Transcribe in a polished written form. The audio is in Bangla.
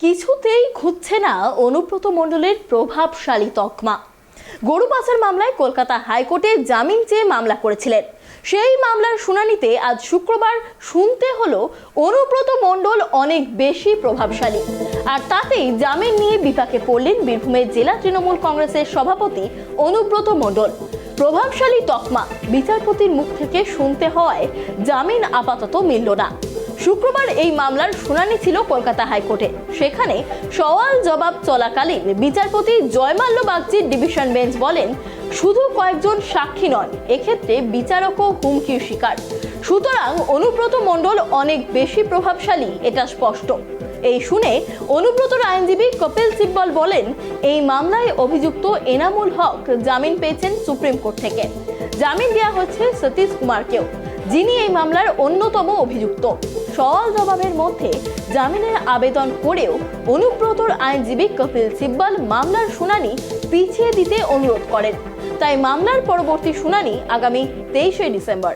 কিছুতেই ঘুরছে না অনুব্রত মণ্ডলের প্রভাবশালী তকমা। গরু পাচার মামলায় কলকাতা হাইকোর্টে জামিন চেয়ে মামলা করেছিলেন। সেই মামলার শুনানিতে আজ শুক্রবার শুনতে হলো অনুব্রত মণ্ডল অনেক বেশি প্রভাবশালী, আর তাতেই জামিন নিয়ে বিপাকে পড়লেন বীরভূমের জেলা তৃণমূল কংগ্রেসের সভাপতি অনুব্রত মণ্ডল। প্রভাবশালী তকমা বিচারপতির মুখ থেকে শুনতে হওয়ায় জামিন আপাতত মিলল না। শুক্রবার এই মামলার শুনানি ছিল কলকাতা হাইকোর্টে। সেখানে সওয়াল জবাব চলাকালীন বিচারপতি জয়মাল্য বাগচির ডিভিশন বেঞ্চ বলেন, শুধু কয়েকজন সাক্ষী নয়, এক্ষেত্রে বিচারকও হুমকির শিকার। সুতরাং অনুব্রত মণ্ডল অনেক বেশি প্রভাবশালী, এটা স্পষ্ট। এই শুনে অনুব্রতর আইনজীবী কপিল সিব্বল বলেন, এই মামলায় অভিযুক্ত এনামুল হক জামিন পেয়েছেন সুপ্রিম কোর্ট থেকে। জামিন দেওয়া হচ্ছে সতীশ কুমারকেও, যিনি এই মামলার অন্যতম অভিযুক্ত। সওয়াল জবাবের মধ্যে জামিনের আবেদন করেও অনুব্রতর আইনজীবী কপিল সিব্বল মামলার শুনানি পিছিয়ে দিতে অনুরোধ করেন। তাই মামলার পরবর্তী শুনানি আগামী 23শে ডিসেম্বর।